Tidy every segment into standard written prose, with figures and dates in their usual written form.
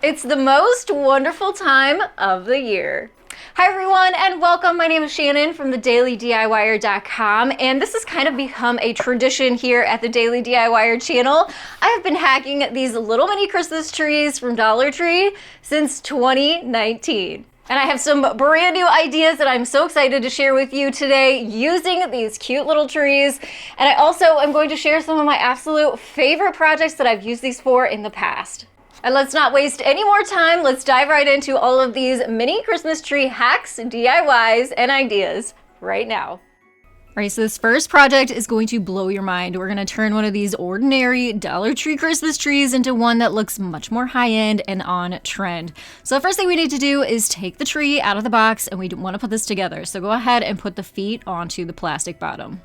It's the most wonderful time of the year. Hi everyone and welcome. My name is Shannon from thedailydiyWire.com, and this has kind of become a tradition here at the Daily DIYer channel. I have been hacking these little mini Christmas trees from Dollar Tree since 2019. And I have some brand new ideas that I'm so excited to share with you today using these cute little trees. And I also am going to share some of my absolute favorite projects that I've used these for in the past. And let's not waste any more time. Let's dive right into all of these mini Christmas tree hacks, DIYs, and ideas right now. All right, so this first project is going to blow your mind. We're going to turn one of these ordinary Dollar Tree Christmas trees into one that looks much more high-end and on trend. So the first thing we need to do is take the tree out of the box, and we want to put this together. So go ahead and put the feet onto the plastic bottom.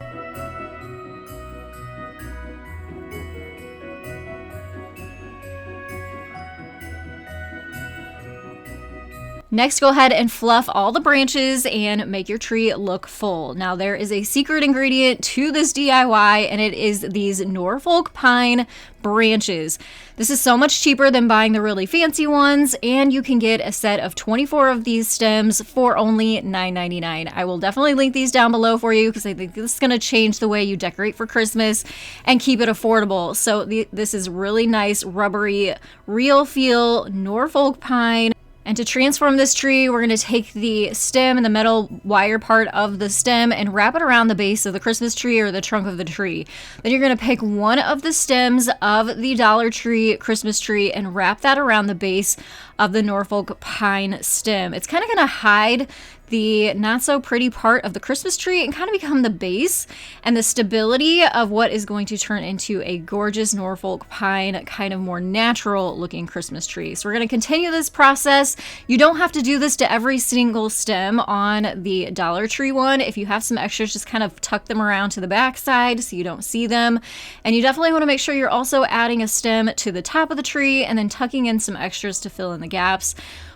Next, go ahead and fluff all the branches and make your tree look full. Now, there is a secret ingredient to this DIY, and it is these Norfolk pine branches. This is so much cheaper than buying the really fancy ones, and you can get a set of 24 of these stems for only $9.99. I will definitely link these down below for you because I think this is going to change the way you decorate for Christmas and keep it affordable. So this is really nice, rubbery, real feel Norfolk pine. And to transform this tree, we're going to take the stem and the metal wire part of the stem and wrap it around the base of the Christmas tree or the trunk of the tree. Then you're going to pick one of the stems of the Dollar Tree Christmas tree and wrap that around the base of the Norfolk pine stem. It's kind of going to hide the not so pretty part of the Christmas tree and kind of become the base and the stability of what is going to turn into a gorgeous Norfolk pine, kind of more natural looking Christmas tree. So we're going to continue this process. You don't have to do this to every single stem on the Dollar Tree one. If you have some extras, just kind of tuck them around to the back side so you don't see them. And you definitely want to make sure you're also adding a stem to the top of the tree and then tucking in some extras to fill in the gaps.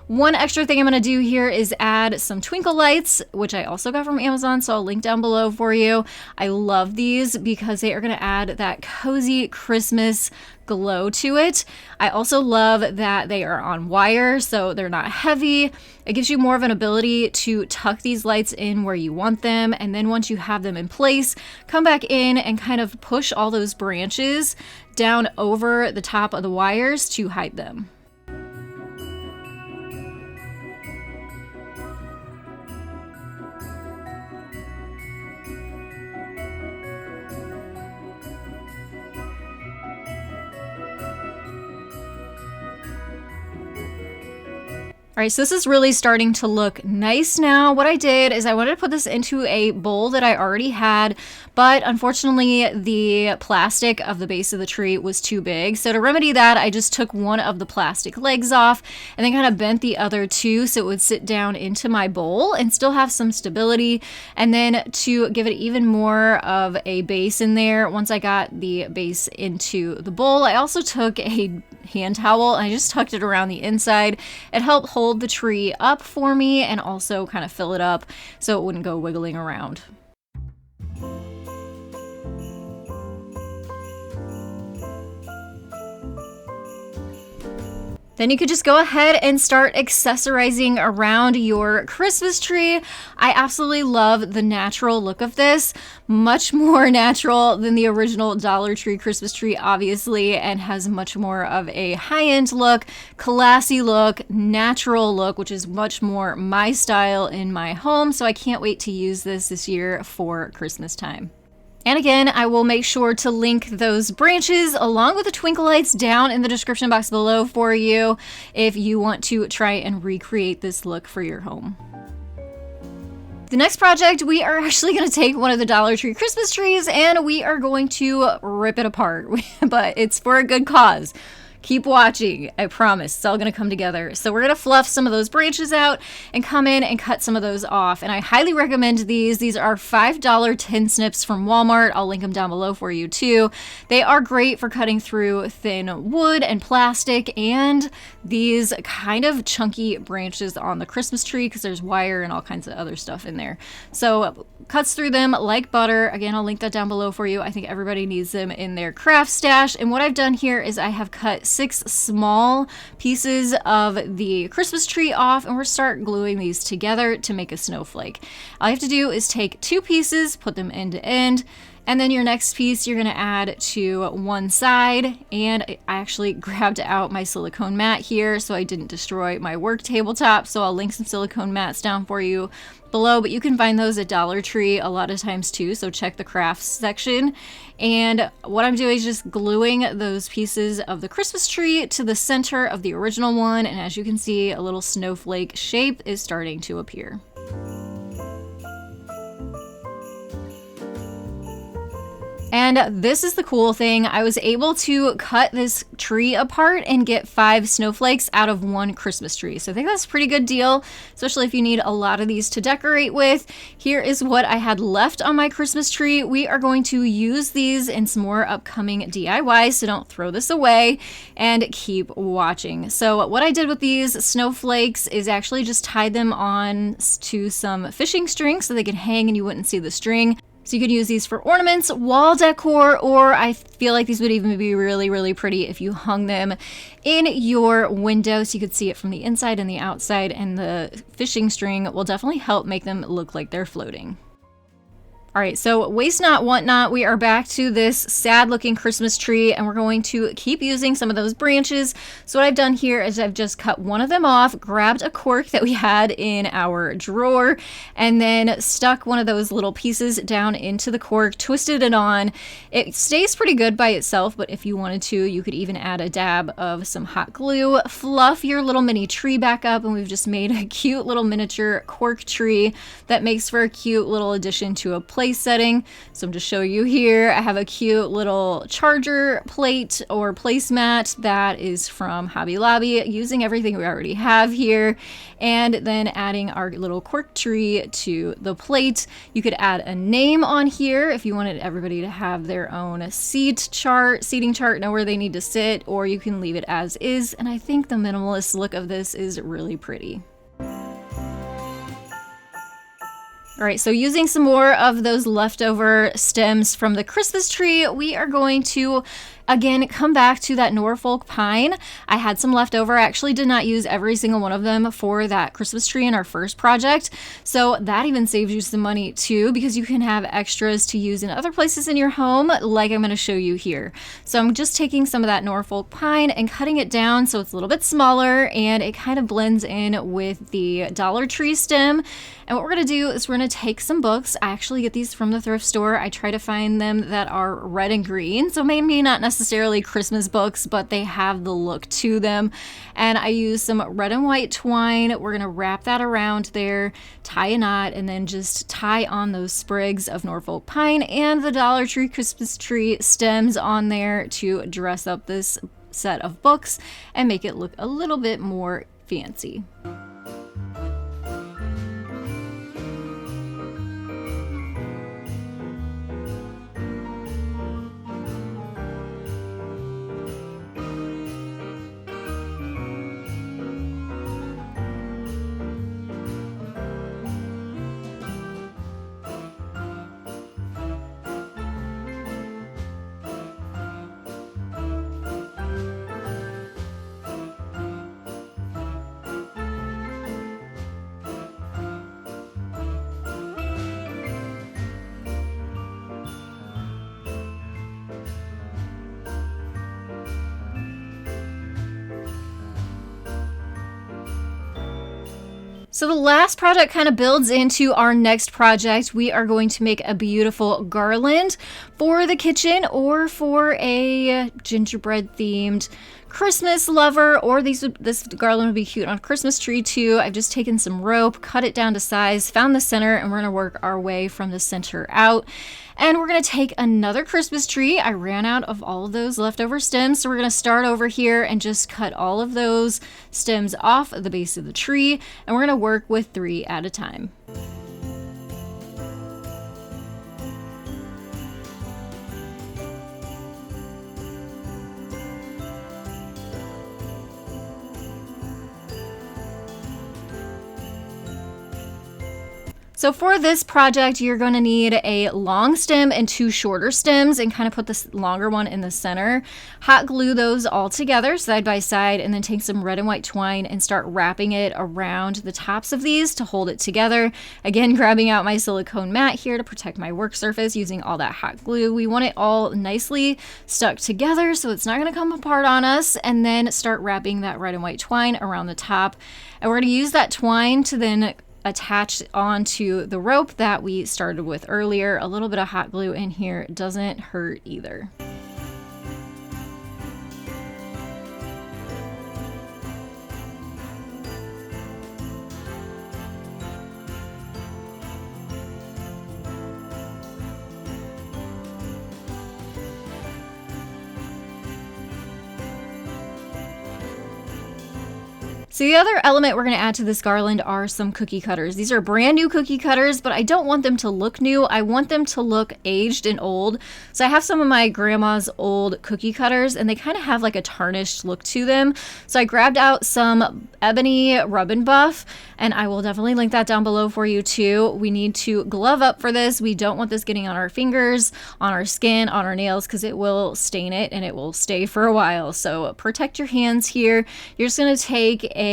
One extra thing I'm going to do here is add some twinkle lights, which I also got from Amazon, so I'll link down below for you. I love these because they are going to add that cozy Christmas glow to it. I also love that they are on wire, so they're not heavy. It gives you more of an ability to tuck these lights in where you want them, and then once you have them in place, come back in and kind of push all those branches down over the top of the wires to hide them. All right, so this is really starting to look nice now. What I did is I wanted to put this into a bowl that I already had, but unfortunately the plastic of the base of the tree was too big. So to remedy that, I just took one of the plastic legs off and then kind of bent the other two so it would sit down into my bowl and still have some stability. And then to give it even more of a base in there, once I got the base into the bowl, I also took a hand towel and I just tucked it around the inside. It helped hold the tree up for me and also kind of fill it up so it wouldn't go wiggling around. Then you could just go ahead and start accessorizing around your Christmas tree. I absolutely love the natural look of this. Much more natural than the original Dollar Tree Christmas tree, obviously, and has much more of a high-end look, classy look, natural look, which is much more my style in my home. So I can't wait to use this year for Christmas time. And again, I will make sure to link those branches along with the twinkle lights down in the description box below for you if you want to try and recreate this look for your home. The next project, we are actually going to take one of the Dollar Tree Christmas trees and we are going to rip it apart, but it's for a good cause. Keep watching, I promise. It's all going to come together. So we're going to fluff some of those branches out and come in and cut some of those off. And I highly recommend these. These are $5 tin snips from Walmart. I'll link them down below for you too. They are great for cutting through thin wood and plastic and these kind of chunky branches on the Christmas tree because there's wire and all kinds of other stuff in there. So cuts through them like butter. Again, I'll link that down below for you. I think everybody needs them in their craft stash. And what I've done here is I have cut 6 small pieces of the Christmas tree off, and we're start gluing these together to make a snowflake. All you have to do is take 2 pieces, put them end to end, and then your next piece you're gonna add to one side. And I actually grabbed out my silicone mat here so I didn't destroy my work tabletop. So I'll link some silicone mats down for you below, but you can find those at Dollar Tree a lot of times too. So check the crafts section. And what I'm doing is just gluing those pieces of the Christmas tree to the center of the original one. And as you can see, a little snowflake shape is starting to appear. And this is the cool thing. I was able to cut this tree apart and get 5 snowflakes out of one Christmas tree. So I think that's a pretty good deal, especially if you need a lot of these to decorate with. Here is what I had left on my Christmas tree. We are going to use these in some more upcoming DIYs, so don't throw this away and keep watching. So what I did with these snowflakes is actually just tied them on to some fishing string so they could hang and you wouldn't see the string. So you could use these for ornaments, wall decor, or I feel like these would even be really, really pretty if you hung them in your window so you could see it from the inside and the outside, and the fishing string will definitely help make them look like they're floating. All right, so waste not, want not. We are back to this sad looking Christmas tree, and we're going to keep using some of those branches. So what I've done here is I've just cut one of them off, grabbed a cork that we had in our drawer, and then stuck one of those little pieces down into the cork, twisted it on. It stays pretty good by itself, but if you wanted to, you could even add a dab of some hot glue, fluff your little mini tree back up, and we've just made a cute little miniature cork tree that makes for a cute little addition to a place setting. So I'm just showing you here. I have a cute little charger plate or placemat that is from Hobby Lobby, using everything we already have here, and then adding our little cork tree to the plate. You could add a name on here if you wanted everybody to have their own seating chart, know where they need to sit, or you can leave it as is. And I think the minimalist look of this is really pretty. All right, so using some more of those leftover stems from the Christmas tree, we are going to again come back to that Norfolk pine. I had some leftover. I actually did not use every single one of them for that Christmas tree in our first project. So that even saves you some money too, because you can have extras to use in other places in your home, like I'm going to show you here. So I'm just taking some of that Norfolk pine and cutting it down so it's a little bit smaller and it kind of blends in with the Dollar Tree stem. And what we're going to do is we're going to take some books. I actually get these from the thrift store. I try to find them that are red and green, so maybe not necessarily Christmas books, but they have the look to them. And I use some red and white twine. We're going to wrap that around there, tie a knot, and then just tie on those sprigs of Norfolk pine and the Dollar Tree Christmas tree stems on there to dress up this set of books and make it look a little bit more fancy. So the last project kind of builds into our next project. We are going to make a beautiful garland for the kitchen or for a gingerbread themed Christmas lover, or this garland would be cute on a Christmas tree too. I've just taken some rope, cut it down to size, found the center, and we're going to work our way from the center out. And we're going to take another Christmas tree. I ran out of all of those leftover stems, so we're going to start over here and just cut all of those stems off at the base of the tree, and we're going to work with 3 at a time. So for this project, you're going to need a long stem and 2 shorter stems, and kind of put this longer one in the center. Hot glue those all together side by side, and then take some red and white twine and start wrapping it around the tops of these to hold it together. Again, grabbing out my silicone mat here to protect my work surface using all that hot glue. We want it all nicely stuck together so it's not going to come apart on us, and then start wrapping that red and white twine around the top. And we're going to use that twine to then attach onto the rope that we started with earlier. A little bit of hot glue in here doesn't hurt either. So the other element we're going to add to this garland are some cookie cutters. These are brand new cookie cutters, but I don't want them to look new. I want them to look aged and old. So I have some of my grandma's old cookie cutters, and they kind of have like a tarnished look to them. So I grabbed out some ebony rub and buff, and I will definitely link that down below for you too. We need to glove up for this. We don't want this getting on our fingers, on our skin, on our nails, because it will stain it and it will stay for a while. So protect your hands here. You're just going to take a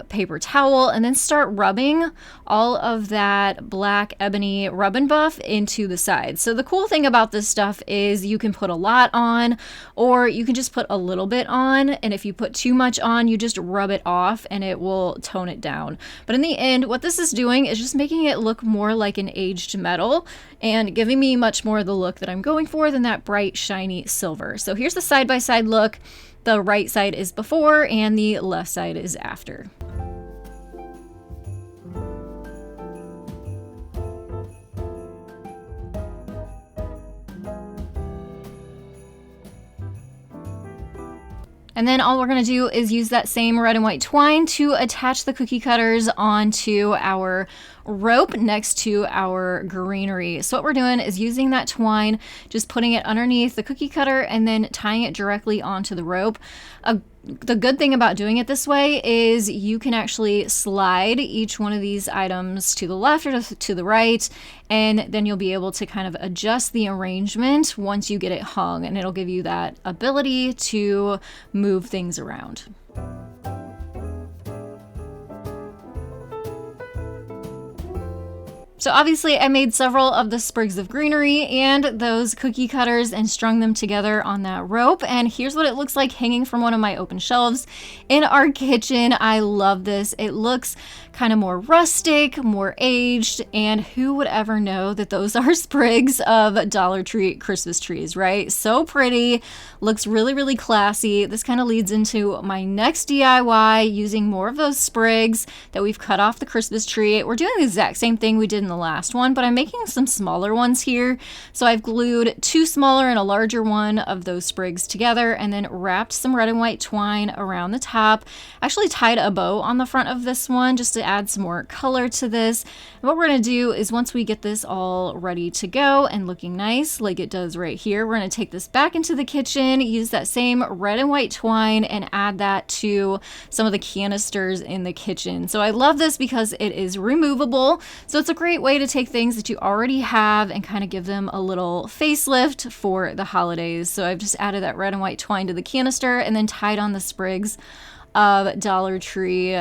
paper towel and then start rubbing all of that black ebony rub and buff into the sides. So the cool thing about this stuff is you can put a lot on, or you can just put a little bit on, and if you put too much on, you just rub it off and it will tone it down. But in the end, what this is doing is just making it look more like an aged metal and giving me much more of the look that I'm going for than that bright shiny silver. So here's the side-by-side look. The right side is before and the left side is after. And then all we're going to do is use that same red and white twine to attach the cookie cutters onto our rope next to our greenery. So what we're doing is using that twine, just putting it underneath the cookie cutter and then tying it directly onto the rope. The good thing about doing it this way is you can actually slide each one of these items to the left or to the right, and then you'll be able to kind of adjust the arrangement once you get it hung, and it'll give you that ability to move things around. So obviously I made several of the sprigs of greenery and those cookie cutters and strung them together on that rope. And here's what it looks like hanging from one of my open shelves in our kitchen. I love this. It looks kind of more rustic, more aged, and who would ever know that those are sprigs of Dollar Tree Christmas trees, right? So pretty, looks really, really classy. This kind of leads into my next DIY, using more of those sprigs that we've cut off the Christmas tree. We're doing the exact same thing we did in the last one, but I'm making some smaller ones here. So I've glued 2 smaller and a larger one of those sprigs together, and then wrapped some red and white twine around the top. Actually tied a bow on the front of this one just to add some more color to this. And what we're going to do is, once we get this all ready to go and looking nice like it does right here, we're going to take this back into the kitchen, use that same red and white twine, and add that to some of the canisters in the kitchen. So I love this because it is removable. So it's a great way to take things that you already have and kind of give them a little facelift for the holidays. So I've just added that red and white twine to the canister and then tied on the sprigs of Dollar Tree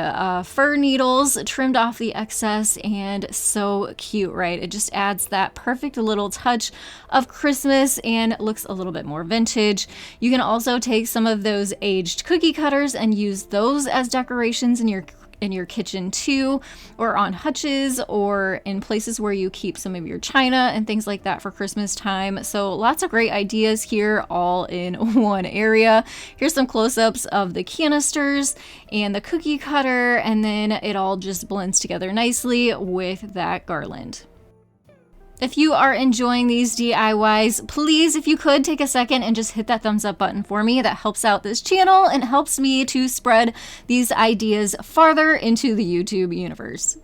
fir needles, trimmed off the excess, and so cute, right? It just adds that perfect little touch of Christmas and looks a little bit more vintage. You can also take some of those aged cookie cutters and use those as decorations in your kitchen too, or on hutches, or in places where you keep some of your china and things like that for Christmas time. So lots of great ideas here, all in one area. Here's some close-ups of the canisters and the cookie cutter, and then it all just blends together nicely with that garland. If you are enjoying these DIYs, please, if you could, take a second and just hit that thumbs up button for me. That helps out this channel and helps me to spread these ideas farther into the YouTube universe.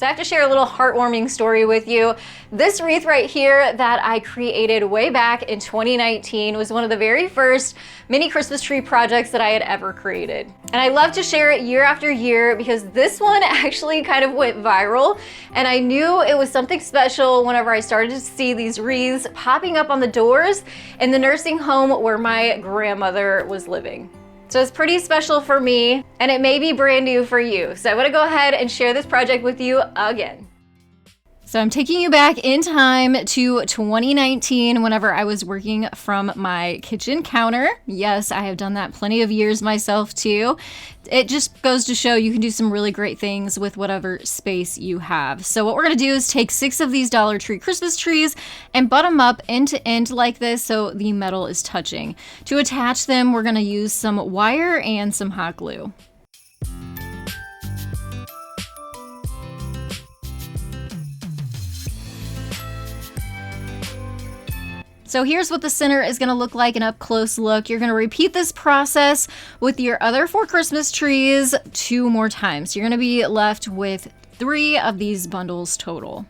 So I have to share a little heartwarming story with you. This wreath right here that I created way back in 2019 was one of the very first mini Christmas tree projects that I had ever created. And I love to share it year after year because this one actually kind of went viral, and I knew it was something special whenever I started to see these wreaths popping up on the doors in the nursing home where my grandmother was living. So it's pretty special for me, and it may be brand new for you. So I want to go ahead and share this project with you again. So I'm taking you back in time to 2019 whenever I was working from my kitchen counter. Yes, I have done that plenty of years myself too. It just goes to show you can do some really great things with whatever space you have. So what we're going to do is take 6 of these Dollar Tree Christmas trees and butt them up end to end like this so the metal is touching. To attach them, we're going to use some wire and some hot glue. So here's what the center is going to look like, an up close look. You're going to repeat this process with your other 4 Christmas trees 2 more times. You're going to be left with 3 of these bundles total.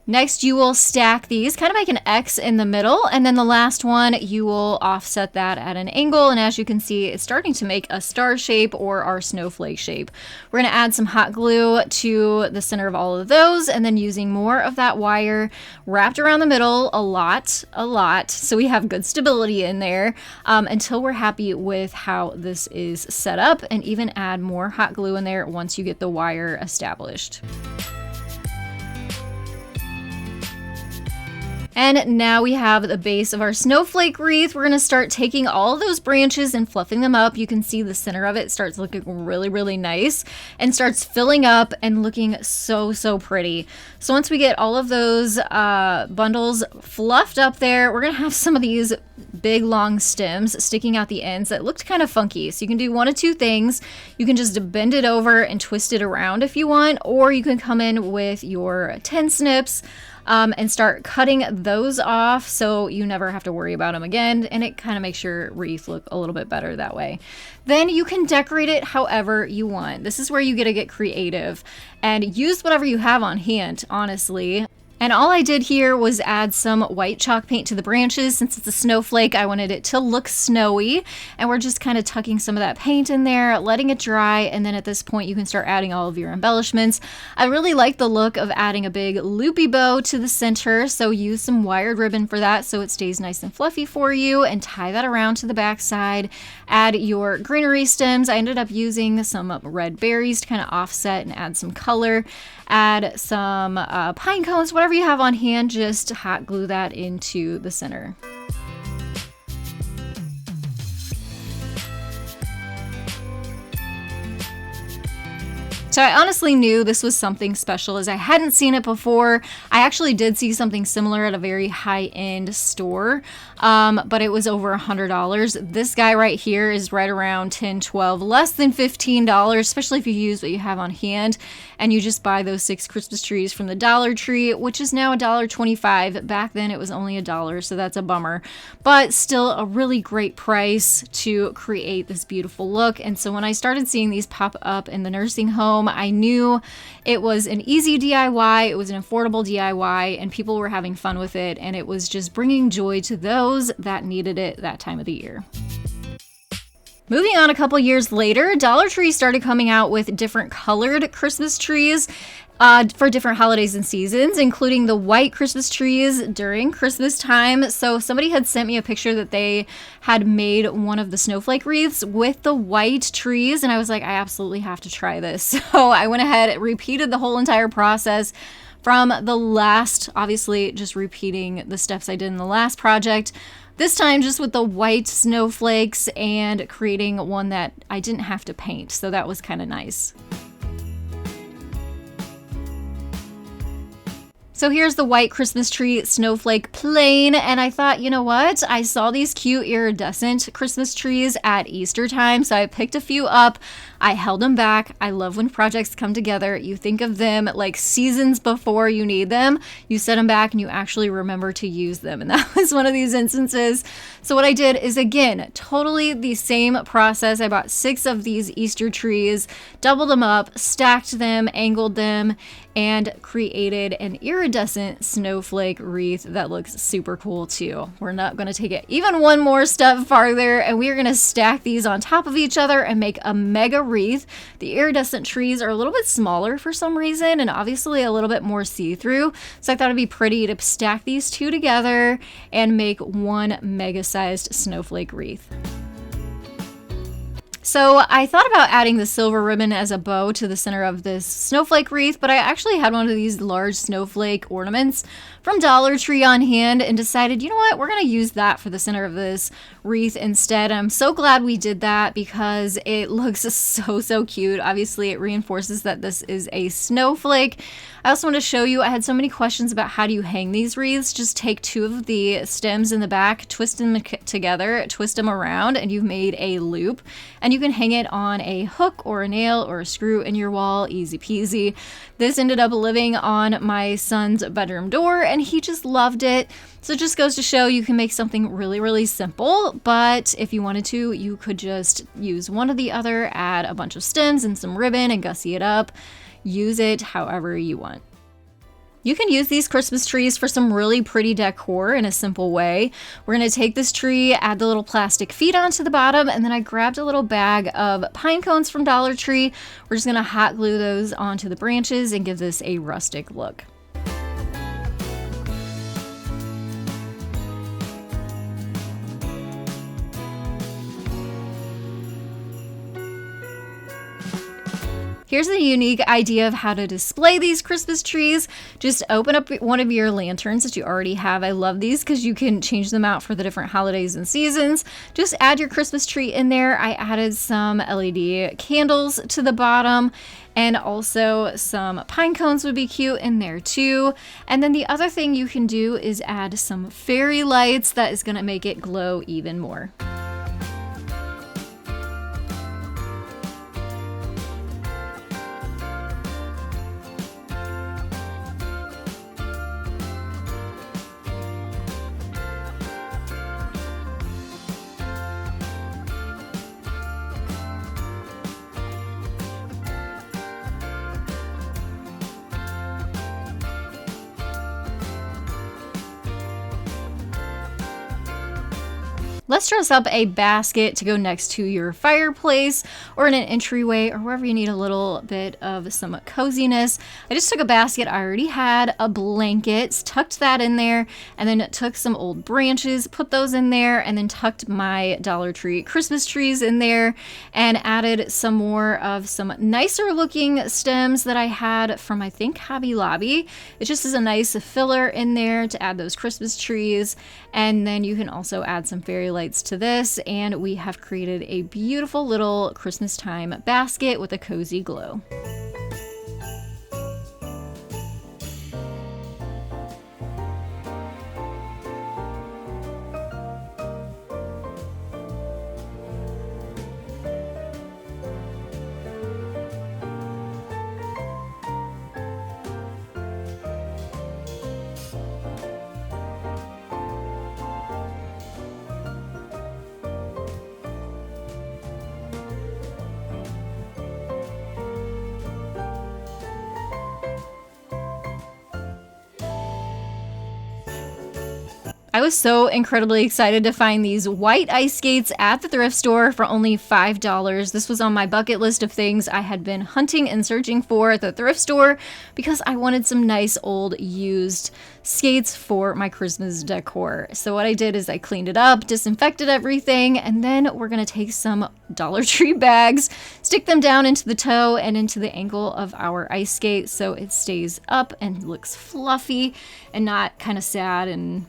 Next, you will stack these, kind of make an X in the middle, and then the last one, you will offset that at an angle, and as you can see, it's starting to make a star shape or our snowflake shape. We're going to add some hot glue to the center of all of those, and then using more of that wire wrapped around the middle a lot, so we have good stability in there until we're happy with how this is set up, and even add more hot glue in there once you get the wire established. And now we have the base of our snowflake wreath. We're going to start taking all of those branches and fluffing them up. You can see the center of it starts looking really, really nice and starts filling up and looking so, so pretty. So once we get all of those bundles fluffed up there, we're going to have some of these big long stems sticking out the ends that looked kind of funky. So you can do one of 2 things. You can just bend it over and twist it around if you want, or you can come in with your 10 snips and start cutting those off so you never have to worry about them again, and it kind of makes your wreath look a little bit better that way. Then you can decorate it however you want. This is where you get to get creative and use whatever you have on hand, honestly. And all I did here was add some white chalk paint to the branches. Since it's a snowflake, I wanted it to look snowy. And we're just kind of tucking some of that paint in there, letting it dry. And then at this point, you can start adding all of your embellishments. I really like the look of adding a big loopy bow to the center. So use some wired ribbon for that so it stays nice and fluffy for you, and tie that around to the back side. Add your greenery stems. I ended up using some red berries to kind of offset and add some color. Add some pine cones, whatever you have on hand, just hot glue that into the center. So I honestly knew this was something special as I hadn't seen it before. I actually did see something similar at a very high-end store, but it was over $100. This guy right here is right around $10, $12, less than $15, especially if you use what you have on hand and you just buy those 6 Christmas trees from the Dollar Tree, which is now $1.25. Back then it was only $1, so that's a bummer, but still a really great price to create this beautiful look. And so when I started seeing these pop up in the nursing home, I knew it was an easy DIY, it was an affordable DIY, and people were having fun with it, and it was just bringing joy to those that needed it that time of the year. Moving on a couple years later, Dollar Tree started coming out with different colored Christmas trees for different holidays and seasons, including the white Christmas trees during Christmas time. So somebody had sent me a picture that they had made one of the snowflake wreaths with the white trees, and I was like, I absolutely have to try this. So I went ahead, repeated the whole entire process from the last, obviously just repeating the steps I did in the last project. This time just with the white snowflakes and creating one that I didn't have to paint. So that was kind of nice. So here's the white Christmas tree snowflake plain, and I thought, you know what? I saw these cute iridescent Christmas trees at Easter time, so I picked a few up. I held them back. I love when projects come together. You think of them like seasons before you need them. You set them back and you actually remember to use them, and that was one of these instances. So what I did is, again, totally the same process. I bought 6 of these Easter trees, doubled them up, stacked them, angled them, and created an iridescent snowflake wreath that looks super cool too. We're not going to take it even one more step farther, and we are going to stack these on top of each other and make a mega wreath. The iridescent trees are a little bit smaller for some reason, and obviously a little bit more see-through, so I thought it'd be pretty to stack these two together and make one mega-sized snowflake wreath. So I thought about adding the silver ribbon as a bow to the center of this snowflake wreath, but I actually had one of these large snowflake ornaments from Dollar Tree on hand and decided, you know what, we're going to use that for the center of this wreath instead. I'm so glad we did that because it looks so cute. Obviously, it reinforces that this is a snowflake. I also want to show you, I had so many questions about how do you hang these wreaths. Just take 2 of the stems in the back, twist them together, twist them around, and you've made a loop. And you can hang it on a hook or a nail or a screw in your wall, easy peasy. This ended up living on my son's bedroom door, and he just loved it. So it just goes to show you can make something really simple, but if you wanted to, you could just use one or the other, add a bunch of stems and some ribbon and gussy it up. Use it however you want. You can use these Christmas trees for some really pretty decor in a simple way. We're going to take this tree, add the little plastic feet onto the bottom, and then I grabbed a little bag of pine cones from Dollar Tree. We're just going to hot glue those onto the branches and give this a rustic look. Here's a unique idea of how to display these Christmas trees. Just open up one of your lanterns that you already have. I love these because you can change them out for the different holidays and seasons. Just add your Christmas tree in there. I added some LED candles to the bottom, and also some pine cones would be cute in there too. And then the other thing you can do is add some fairy lights that is going to make it glow even more. Let's dress up a basket to go next to your fireplace or in an entryway or wherever you need a little bit of some coziness. I just took a basket I already had, a blanket, tucked that in there, and then took some old branches, put those in there, and then tucked my Dollar Tree Christmas trees in there and added some more of some nicer looking stems that I had from, I think, Hobby Lobby. It just is a nice filler in there to add those Christmas trees. And then you can also add some fairy lights to this, and we have created a beautiful little Christmas time basket with a cozy glow. I was so incredibly excited to find these white ice skates at the thrift store for only $5. This was on my bucket list of things I had been hunting and searching for at the thrift store because I wanted some nice old used skates for my Christmas decor. So what I did is I cleaned it up, disinfected everything, and then we're going to take some Dollar Tree bags, stick them down into the toe and into the ankle of our ice skate so it stays up and looks fluffy and not kind of sad and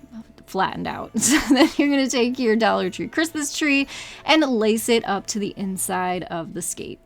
flattened out. So then you're going to take your Dollar Tree Christmas tree and lace it up to the inside of the skate.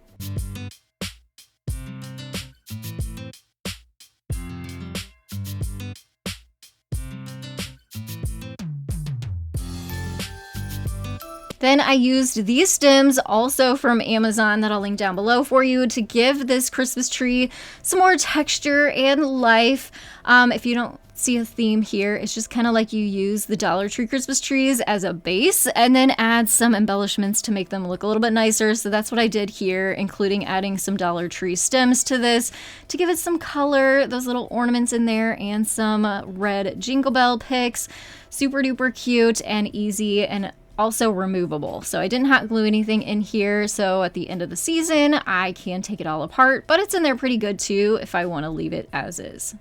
Then I used these stems, also from Amazon, that I'll link down below for you, to give this Christmas tree some more texture and life. If you don't see a theme here, it's just kind of like you use the Dollar Tree Christmas trees as a base and then add some embellishments to make them look a little bit nicer. So that's what I did here, including adding some Dollar Tree stems to this to give it some color, those little ornaments in there, and some red Jingle Bell picks. Super duper cute and easy, and also removable. So I didn't hot glue anything in here, so at the end of the season I can take it all apart, but it's in there pretty good too if I want to leave it as is.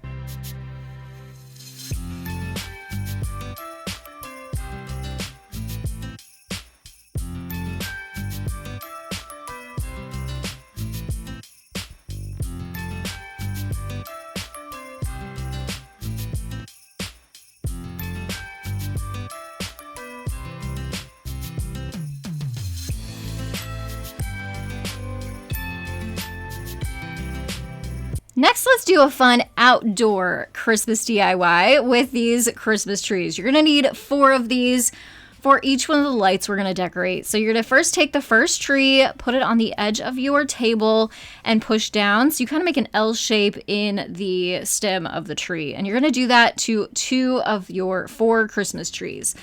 Next, let's do a fun outdoor Christmas DIY with these Christmas trees. You're gonna need 4 of these for each one of the lights we're gonna decorate. So you're gonna first take the first tree, put it on the edge of your table, and push down. So you kind of make an L shape in the stem of the tree. And you're gonna do that to 2 of your 4 Christmas trees.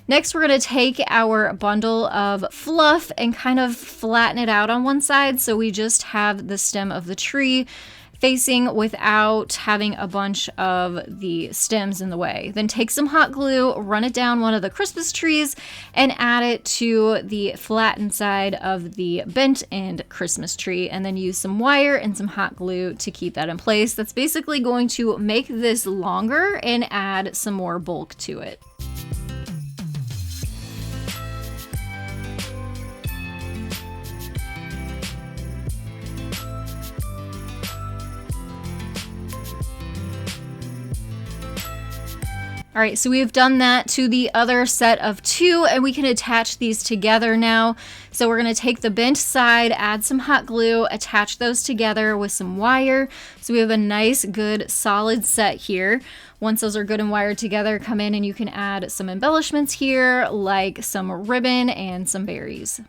Next, we're going to take our bundle of fluff and kind of flatten it out on one side so we just have the stem of the tree facing without having a bunch of the stems in the way. Then take some hot glue, run it down one of the Christmas trees, and add it to the flattened side of the bent end Christmas tree, and then use some wire and some hot glue to keep that in place. That's basically going to make this longer and add some more bulk to it. All right, so we've done that to the other set of 2, and we can attach these together now. So we're gonna take the bent side, add some hot glue, attach those together with some wire. So we have a nice, good, solid set here. Once those are good and wired together, come in and you can add some embellishments here, like some ribbon and some berries.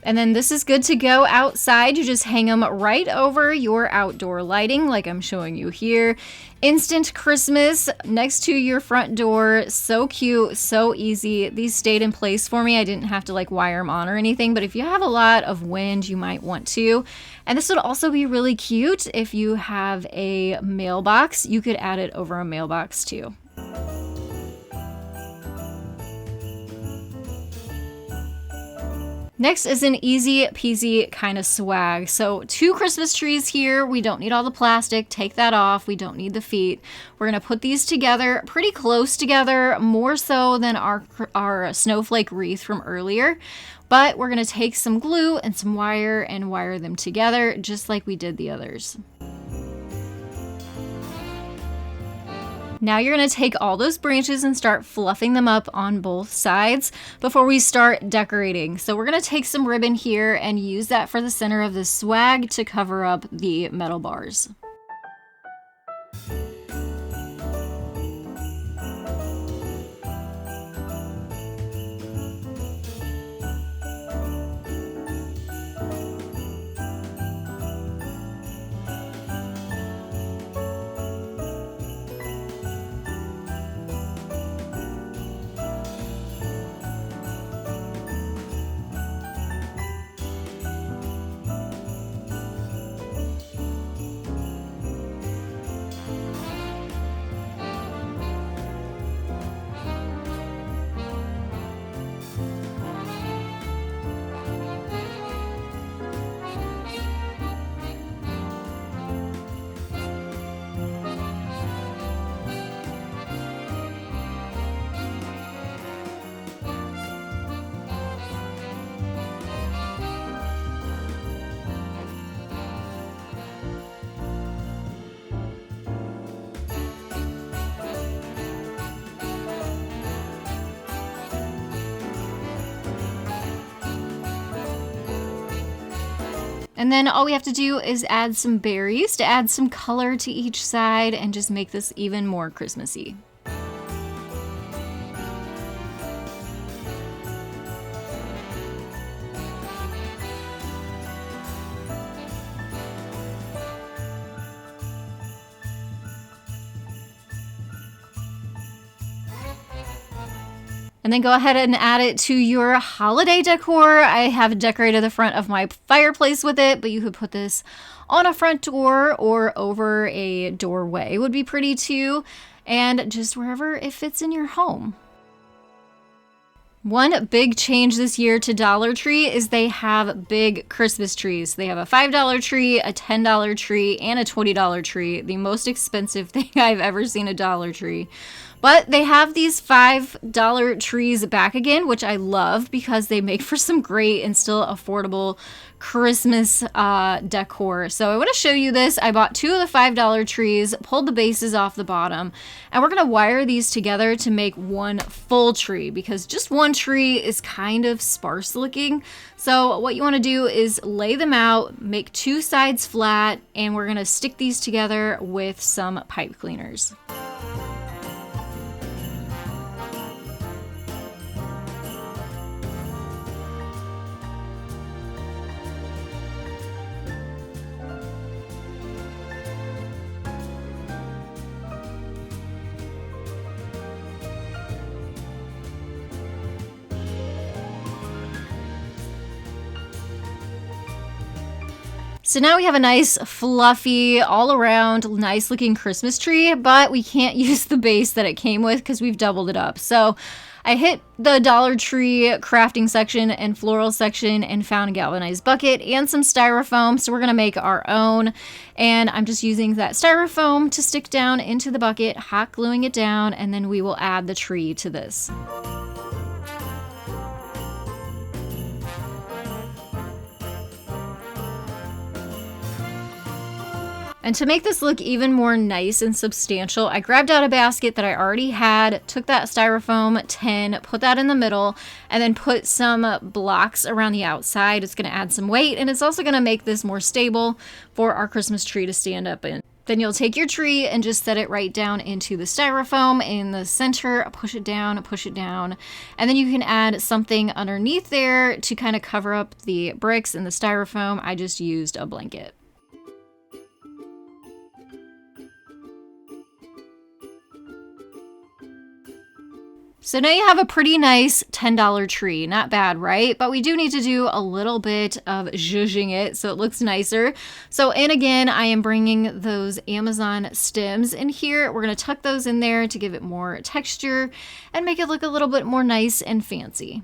And then this is good to go outside. You just hang them right over your outdoor lighting like I'm showing you here. Instant Christmas next to your front door. So cute, so easy. These stayed in place for me. I didn't have to like wire them on or anything, but if you have a lot of wind, you might want to. And this would also be really cute if you have a mailbox. You could add it over a mailbox too. Next is an easy peasy kind of swag. So 2 Christmas trees here. We don't need all the plastic. Take that off. We don't need the feet. We're gonna put these together pretty close together, more so than our snowflake wreath from earlier. But we're gonna take some glue and some wire and wire them together just like we did the others. Now you're going to take all those branches and start fluffing them up on both sides before we start decorating. So we're going to take some ribbon here and use that for the center of the swag to cover up the metal bars. And then all we have to do is add some berries to add some color to each side and just make this even more Christmassy. And then go ahead and add it to your holiday decor. I have decorated the front of my fireplace with it, but you could put this on a front door or over a doorway would be pretty too, and just wherever it fits in your home. One big change this year to Dollar Tree is they have big Christmas trees. They have a $5 tree, a $10 tree, and a $20 tree. The most expensive thing I've ever seen at Dollar Tree. But they have these $5 trees back again, which I love because they make for some great and still affordable Christmas decor. So I want to show you this. I bought 2 of the $5 trees, pulled the bases off the bottom, and we're going to wire these together to make one full tree because just one tree is kind of sparse looking. So what you want to do is lay them out, make 2 sides flat, and we're going to stick these together with some pipe cleaners. So now we have a nice, fluffy, all around, nice looking Christmas tree, but we can't use the base that it came with because we've doubled it up. So I hit the Dollar Tree crafting section and floral section and found a galvanized bucket and some styrofoam. So we're going to make our own. And I'm just using that styrofoam to stick down into the bucket, hot gluing it down, and then we will add the tree to this. And to make this look even more nice and substantial, I grabbed out a basket that I already had, took that styrofoam tin, put that in the middle, and then put some blocks around the outside. It's going to add some weight, and it's also going to make this more stable for our Christmas tree to stand up in. Then you'll take your tree and just set it right down into the styrofoam in the center, push it down, and then you can add something underneath there to kind of cover up the bricks and the styrofoam. I just used a blanket. So now you have a pretty nice $10 tree. Not bad, right? But we do need to do a little bit of zhuzhing it so it looks nicer. So, and again, I am bringing those Amazon stems in here. We're going to tuck those in there to give it more texture and make it look a little bit more nice and fancy.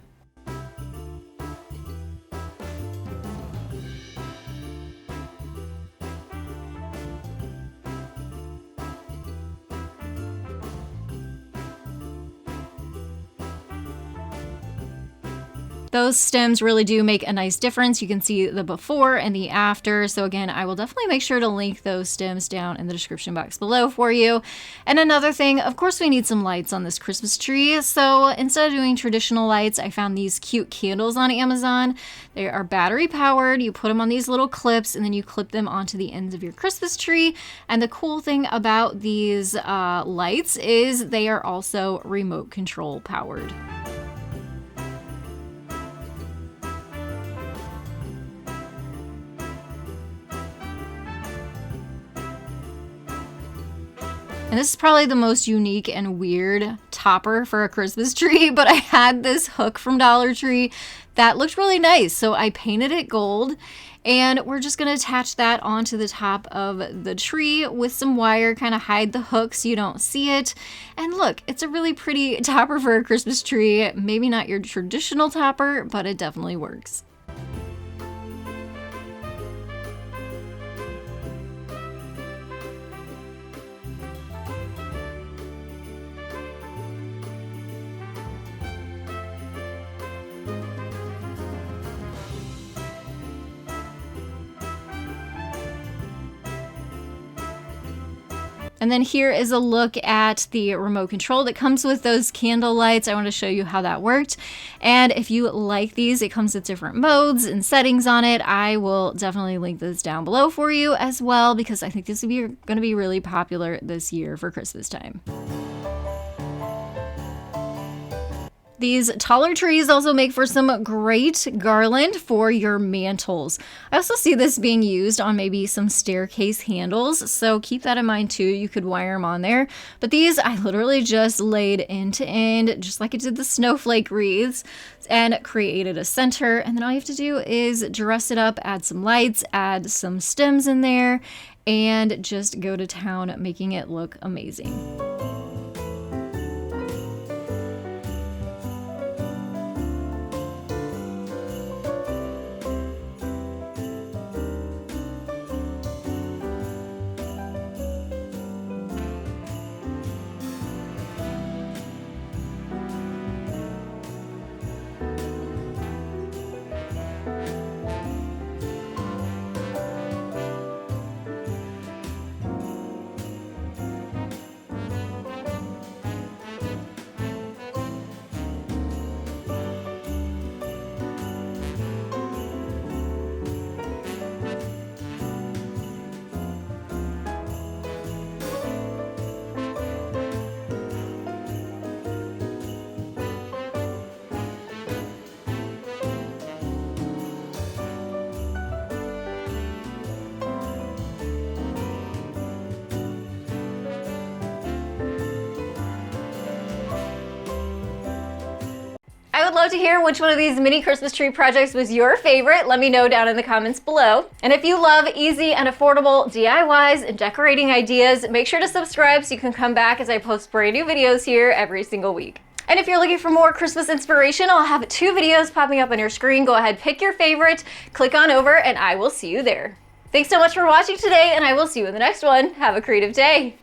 Those stems really do make a nice difference. You can see the before and the after. So again, I will definitely make sure to link those stems down in the description box below for you. And another thing, of course, we need some lights on this Christmas tree. So instead of doing traditional lights, I found these cute candles on Amazon. They are battery powered. You put them on these little clips and then you clip them onto the ends of your Christmas tree. And the cool thing about these lights is they are also remote control powered. And this is probably the most unique and weird topper for a Christmas tree, but I had this hook from Dollar Tree that looked really nice. So I painted it gold, and we're just going to attach that onto the top of the tree with some wire, kind of hide the hook so you don't see it. And look, it's a really pretty topper for a Christmas tree. Maybe not your traditional topper, but it definitely works. And And then here is a look at the remote control that comes with those candle lights. I want to show you how that worked. And if you like these, it comes with different modes and settings on it. I will definitely link this down below for you as well, because I think this is going to be really popular this year for Christmas time. These taller trees also make for some great garland for your mantles. I also see this being used on maybe some staircase handles, so keep that in mind too. You could wire them on there. But these I literally just laid end to end, just like I did the snowflake wreaths, and created a center. And then all you have to do is dress it up, add some lights, add some stems in there, and just go to town making it look amazing. I would love to hear which one of these mini Christmas tree projects was your favorite. Let me know down in the comments below. And if you love easy and affordable DIYs and decorating ideas, make sure to subscribe so you can come back as I post brand new videos here every single week. And if you're looking for more Christmas inspiration, I'll have 2 videos popping up on your screen. Go ahead, pick your favorite, click on over, and I will see you there. Thanks so much for watching today, and I will see you in the next one. Have a creative day.